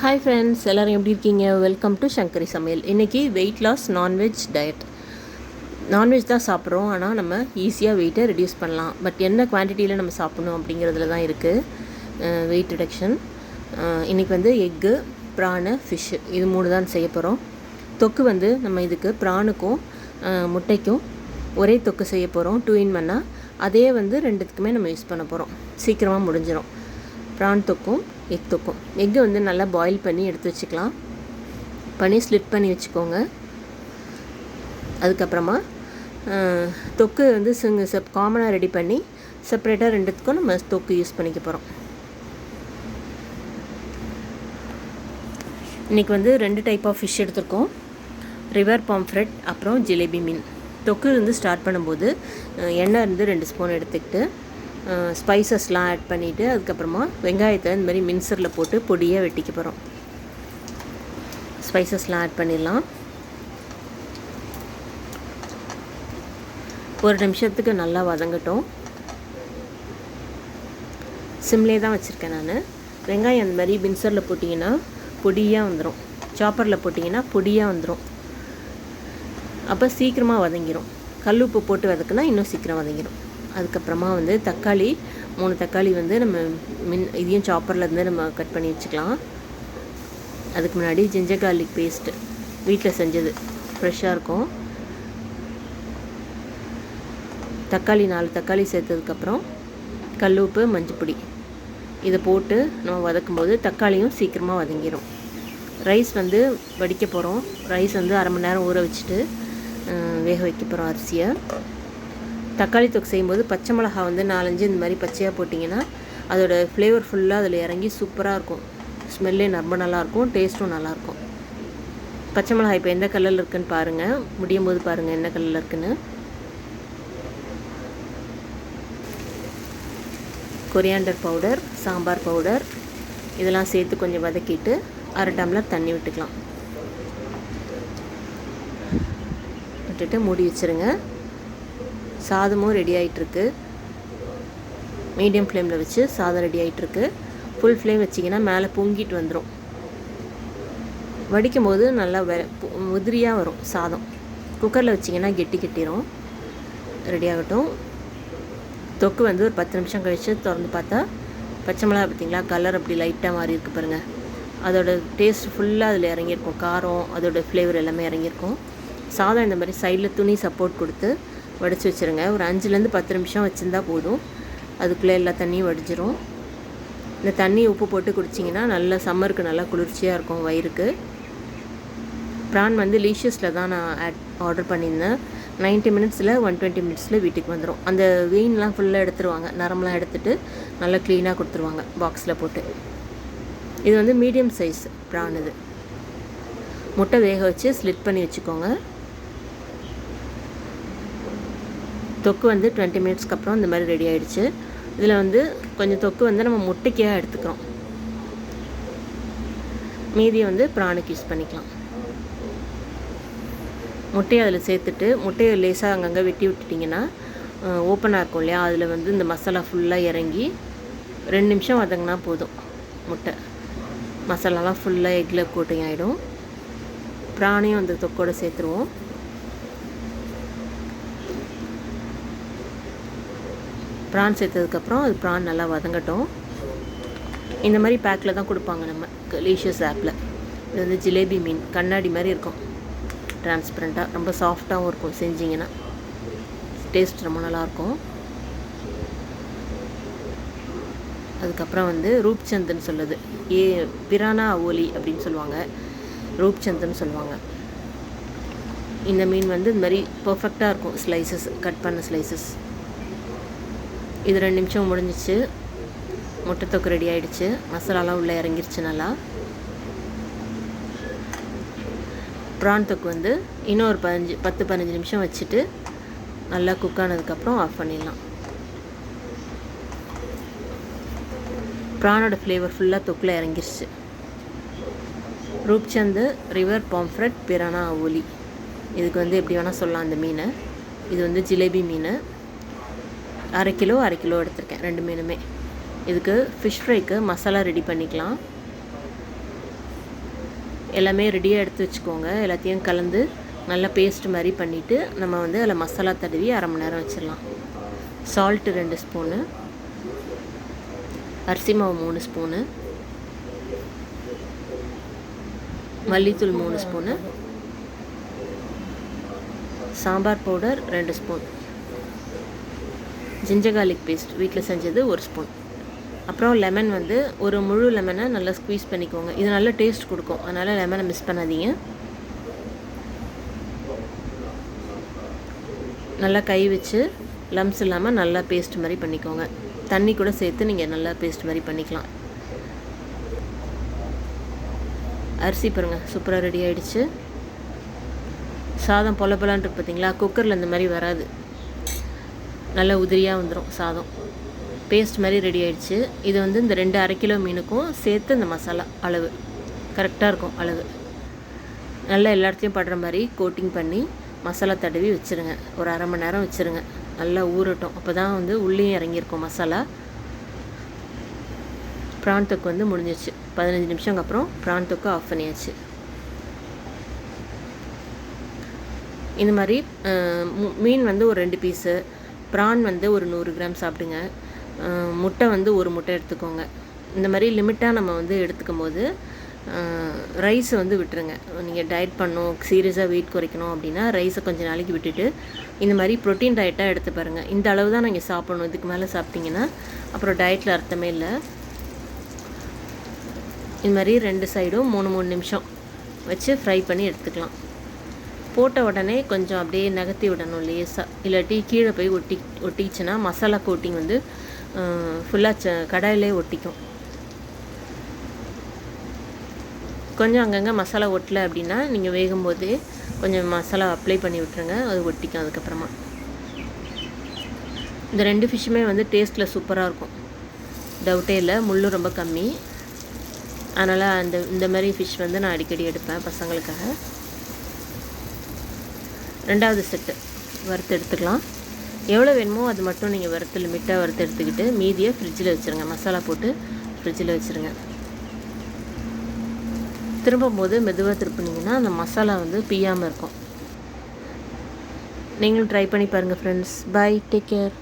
Hi friends, எல்லோரும் எப்படி இருக்கீங்க? வெல்கம் டு சங்கரி சமையல். இன்றைக்கி weight loss nonveg diet. Nonveg தான் சாப்பிட்றோம், ஆனால் நம்ம ஈஸியாக வெயிட்டை ரெடியூஸ் பண்ணலாம். பட் என்ன குவான்டிட்டியில் நம்ம சாப்பிடணும் அப்படிங்கிறதுல தான் இருக்குது வெயிட் ரிடக்ஷன். இன்றைக்கி வந்து எக்கு, ப்ரானு, ஃபிஷ்ஷு இது 3 தான் செய்ய போகிறோம். தொக்கு வந்து நம்ம இதுக்கு ப்ரானுக்கும் முட்டைக்கும் ஒரே தொக்கு செய்ய போகிறோம். 2 in 1. அதே வந்து 2த்துக்குமே நம்ம யூஸ் பண்ண போகிறோம். சீக்கிரமாக முடிஞ்சிடும். ப்ரான் தொக்கும் எக் தொக்கும். எக்கு வந்து நல்லா பாயில் பண்ணி எடுத்து வச்சுக்கலாம். ஸ்லிட் பண்ணி வச்சுக்கோங்க. அதுக்கப்புறமா தொக்கு வந்து காமனாக ரெடி பண்ணி செப்பரேட்டாக 2த்துக்கும் நம்ம தொக்கு யூஸ் பண்ணிக்க போகிறோம். இன்றைக்கி வந்து 2 டைப் ஆஃப் ஃபிஷ் எடுத்துருக்கோம். ரிவர் பாம்ஃப்ரெட், அப்புறம் ஜிலேபி மீன். தொக்கு வந்து ஸ்டார்ட் பண்ணும்போது எண்ணெய் இருந்து 2 ஸ்பூன் எடுத்துக்கிட்டு ஸ்பைசஸ்லாம் ஆட் பண்ணிவிட்டு அதுக்கப்புறமா வெங்காயத்தை இந்த மாதிரி மின்சரில் போட்டு பொடியாக வெட்டிக்க போகிறோம். ஸ்பைசஸ்லாம் ஆட் பண்ணிடலாம். 1 நிமிஷத்துக்கு நல்லா வதங்கட்டும். சிம்லே தான் வச்சுருக்கேன் நான். வெங்காயம் அந்த மாதிரி மின்சரில் போட்டிங்கன்னா பொடியாக வந்துடும். சாப்பரில் போட்டிங்கன்னா பொடியாக வந்துடும். அப்போ சீக்கிரமாக வதங்கிடும். கல் உப்பு போட்டு வதக்குனா இன்னும் சீக்கிரம் வதங்கிடும். அதுக்கப்புறமா வந்து தக்காளி 3 தக்காளி வந்து நம்ம இதையும் சாப்பரில் இருந்து நம்ம கட் பண்ணி வச்சுக்கலாம். அதுக்கு முன்னாடி ஜிஞ்சர் கார்லிக் பேஸ்ட்டு வீட்டில் செஞ்சது ஃப்ரெஷ்ஷாக இருக்கும். தக்காளி 4 தக்காளி சேர்த்ததுக்கப்புறம் கல் உப்பு, மஞ்சப்பொடி இதை போட்டு நம்ம வதக்கும்போது தக்காளியும் சீக்கிரமாக வதங்கிடும். ரைஸ் வந்து வடிக்க போகிறோம். ரைஸ் வந்து 1/2 மணி நேரம் ஊற வச்சுட்டு வேக வைக்க போகிறோம் அரிசியை. தக்காளி தொக்கு செய்யும்போது பச்சை மிளகா வந்து 4-5 இந்த மாதிரி பச்சையாக போட்டிங்கன்னா அதோட ஃப்ளேவர் ஃபுல்லாக அதில் இறங்கி சூப்பராக இருக்கும். ஸ்மெல்லே ரொம்ப நல்லாயிருக்கும், டேஸ்ட்டும் நல்லாயிருக்கும். பச்சை மிளகாய் இப்போ எந்த கலரில் இருக்குதுன்னு பாருங்கள். முடியும் போது பாருங்கள் என்ன கலரில் இருக்குன்னு. கொரியாண்டர் பவுடர், சாம்பார் பவுடர் இதெல்லாம் சேர்த்து கொஞ்சம் வதக்கிட்டு 1/2 டம்ளர் தண்ணி விட்டுக்கலாம். விட்டுட்டு மூடி வச்சுருங்க. சாதமும் ரெடி ஆகிட்டுருக்கு. மீடியம் ஃப்ளேமில் வச்சு சாதம் ரெடி ஆகிட்டுருக்கு. ஃபுல் ஃப்ளேம் வச்சிங்கன்னா மேலே பொங்கிட்டு வந்துடும். வடிக்கும் போது நல்லா உதிரியாக வரும் சாதம். குக்கரில் வச்சிங்கன்னா கெட்டிரும். ரெடி ஆகட்டும். தொக்கு வந்து ஒரு 10 நிமிஷம் கழித்து திறந்து பார்த்தா பச்சை மிளகா பார்த்திங்களா கலர் அப்படி லைட்டாக மாறி இருக்குது பாருங்கள். அதோட டேஸ்ட் ஃபுல்லாக அதில் இறங்கியிருக்கும். காரம் அதோடய ஃப்ளேவர் எல்லாமே இறங்கியிருக்கும். சாதம் இந்த மாதிரி சைடில் துணி சப்போர்ட் கொடுத்து வடித்து வச்சுருங்க. ஒரு 5-10 நிமிஷம் வச்சுருந்தா போதும். அதுக்குள்ளே எல்லா தண்ணியும் வடிஞ்சிரும். இந்த தண்ணி உப்பு போட்டு குடிச்சிங்கன்னா நல்ல சம்மருக்கு நல்லா குளிர்ச்சியாக இருக்கும் வயிறுக்கு. ப்ரான் வந்து லீஷியஸில் தான் நான் ஆர்டர் பண்ணியிருந்தேன். 90 மினிட்ஸில் 120 மினிட்ஸில் வீட்டுக்கு வந்துடும். அந்த வெயின்லாம் ஃபுல்லாக எடுத்துருவாங்க. நரம்பெலாம் எடுத்துகிட்டு நல்லா க்ளீனாக கொடுத்துருவாங்க பாக்ஸில் போட்டு. இது வந்து மீடியம் சைஸ் ப்ரான். இது முட்டை வேக வச்சு ஸ்லிட் பண்ணி வச்சுக்கோங்க. தொக்கு வந்து 20 மினிட்ஸ்க்கு அப்புறம் இந்த மாதிரி ரெடி ஆகிடுச்சு. இதில் வந்து கொஞ்சம் தொக்கு வந்து நம்ம முட்டைக்காக எடுத்துக்கிறோம். மீதியை வந்து ப்ரானுக்கு யூஸ் பண்ணிக்கலாம். முட்டையை அதில் சேர்த்துட்டு முட்டையை லேசாக அங்கங்கே வெட்டி விட்டுட்டிங்கன்னா ஓப்பனாக இருக்கும் இல்லையா, அதில் வந்து இந்த மசாலா ஃபுல்லாக இறங்கி 2 நிமிஷம் வதங்கினா போதும். முட்டை மசாலாலாம் ஃபுல்லாக எக்கில் கோட்டிங் ஆகிடும். ப்ரானையும் அந்த தொக்கோடு சேர்த்துருவோம். ப்ரான் சேர்த்ததுக்கப்புறம் அது ப்ரான் நல்லா வதங்கட்டும். இந்த மாதிரி பேக்கில் தான் கொடுப்பாங்க நம்ம லீஷியஸ் ஆப்பில். இது வந்து ஜிலேபி மீன் கண்ணாடி மாதிரி இருக்கும். டிரான்ஸ்பரண்ட்டாக ரொம்ப சாஃப்டாகவும் இருக்கும். செஞ்சிங்கன்னா டேஸ்ட் ரொம்ப நல்லாயிருக்கும். அதுக்கப்புறம் வந்து ரூப்சந்துன்னு சொல்லுது. பிரானா ஓலி அப்படின்னு சொல்லுவாங்க. ரூப்சந்துன்னு சொல்லுவாங்க. இந்த மீன் வந்து இந்த மாதிரி பர்ஃபெக்டாக இருக்கும். ஸ்லைசஸ் கட் பண்ண ஸ்லைசஸ். இது 2 நிமிஷம் முடிஞ்சிச்சு. முட்டை தொக்கு ரெடி ஆகிடுச்சு. மசாலாலாம் உள்ளே இறங்கிருச்சு நல்லா. ப்ரான் தொக்கு வந்து இன்னும் ஒரு 10-15 நிமிஷம் வச்சுட்டு நல்லா குக் ஆனதுக்கப்புறம் ஆஃப் பண்ணிடலாம். ப்ரானோட ஃப்ளேவர் ஃபுல்லாக தொக்கில் இறங்கிருச்சு. ரூப்சந்து, ரிவர் பாம்ஃப்ரெட், பிரானா ஓலி இதுக்கு வந்து எப்படி வேணால் சொல்லலாம் அந்த மீனை. இது வந்து ஜிலேபி மீன். 1/2 கிலோ எடுத்திருக்கேன் 2 மீனுமே. இதுக்கு ஃபிஷ் ஃப்ரைக்கு மசாலா ரெடி பண்ணிக்கலாம். எல்லாமே ரெடியாக எடுத்து வச்சுக்கோங்க. எல்லாத்தையும் கலந்து நல்லா பேஸ்ட் மாதிரி பண்ணிவிட்டு நம்ம வந்து அதில் மசாலா தடவி அரை மணி நேரம் வச்சிடலாம். சால்ட்டு 2 ஸ்பூனு, அரிசி மாவு 3 ஸ்பூனு, மல்லித்தூள் 3 spoon, sambar powder 2 spoon, ginger garlic paste வீட்டில் செஞ்சது 1 ஸ்பூன். அப்புறம் லெமன் வந்து ஒரு முழு லெமனை நல்லா ஸ்குவீஸ் பண்ணிக்கோங்க. இது நல்ல டேஸ்ட் கொடுக்கும், அதனால் லெமனை மிஸ் பண்ணாதீங்க. நல்லா கை வச்சு லம்ஸ் இல்லாமல் நல்லா பேஸ்ட் மாதிரி பண்ணிக்கோங்க. தண்ணி கூட சேர்த்து நீங்கள் நல்லா பேஸ்ட் மாதிரி பண்ணிக்கலாம். அரிசி பாருங்கள் சூப்பராக ரெடி ஆகிடுச்சு. சாதம் பொல பொலான்னு இருக்கு பார்த்தீங்களா, குக்கரில் இந்த மாதிரி வராது, நல்லா உதிரியாக வந்துடும் சாதம். பேஸ்ட் மாதிரி ரெடி ஆகிடுச்சு. இது வந்து இந்த 2 1/2 கிலோ மீனுக்கும் சேர்த்து இந்த மசாலா அளவு கரெக்டாக இருக்கும். அளவு நல்லா எல்லா இடத்துலையும் படுற மாதிரி கோட்டிங் பண்ணி மசாலா தடவி வச்சுருங்க. ஒரு அரை மணி நேரம் வச்சுருங்க, நல்லா ஊறட்டும். அப்போ தான் வந்து உள்ளேயும் இறங்கியிருக்கும் மசாலா. ப்ரான் தொக்கு வந்து முடிஞ்சிச்சு. 15 நிமிஷங்க அப்புறம் ப்ரான் தொக்கு ஆஃப் பண்ணியாச்சு. இந்த மாதிரி மீன் வந்து ஒரு 2 பீஸு, ப்ரான் வந்து ஒரு 100 கிராம் சாப்பிடுங்க. முட்டை வந்து ஒரு முட்டை எடுத்துக்கோங்க. இந்த மாதிரி லிமிட்டாக நம்ம வந்து எடுத்துக்கும் போது ரைஸ் வந்து விட்டுருங்க. நீங்கள் டயட் பண்ணணும், சீரியஸாக வெயிட் குறைக்கணும் அப்படின்னா ரைஸை கொஞ்சம் நாளைக்கு விட்டுட்டு இந்த மாதிரி ப்ரோட்டீன் டயட்டாக எடுத்து பாருங்கள். இந்த அளவு தான் நீங்கள் சாப்பிடணும். இதுக்கு மேலே சாப்பிட்டிங்கன்னா அப்புறம் டயட்டில் அர்த்தமே இல்லை. இந்த மாதிரி 2 சைடும் 3 நிமிஷம் வச்சு ஃப்ரை பண்ணி எடுத்துக்கலாம். போட்ட உடனே கொஞ்சம் அப்படியே நகர்த்தி விடணும் லேசாக, இல்லாட்டி கீழே போய் ஒட்டிச்சுன்னா மசாலா கோட்டிங் வந்து ஃபுல்லாக கடாயிலே ஒட்டிக்கும். கொஞ்சம் அங்கங்கே மசாலா ஒட்டலை அப்படின்னா நீங்கள் வேகும்போதே கொஞ்சம் மசாலா அப்ளை பண்ணி விட்டுருங்க, அது ஒட்டிக்கும். அதுக்கப்புறமா இந்த 2 ஃபிஷ்ஷுமே வந்து டேஸ்ட்டில் சூப்பராக இருக்கும், டவுட்டே இல்லை. முள்ளும் ரொம்ப கம்மி, அதனால் இந்த மாதிரி ஃபிஷ் வந்து நான் அடிக்கடி எடுப்பேன் பசங்களுக்காக. 2வது செட்டு வறுத்து எடுத்துக்கலாம். எவ்வளோ வேணுமோ அது மட்டும் நீங்கள் வறுத்து லிமிட்டாக வறுத்து எடுத்துக்கிட்டு மீதியை ஃப்ரிட்ஜில் வச்சுருங்க. மசாலா போட்டு ஃப்ரிட்ஜில் வச்சுருங்க. திரும்பும் போது மெதுவாக திருப்பினீங்கன்னா அந்த மசாலா வந்து பிய்யாமல் இருக்கும். நீங்களும் ட்ரை பண்ணி பாருங்கள் ஃப்ரெண்ட்ஸ். By, take care.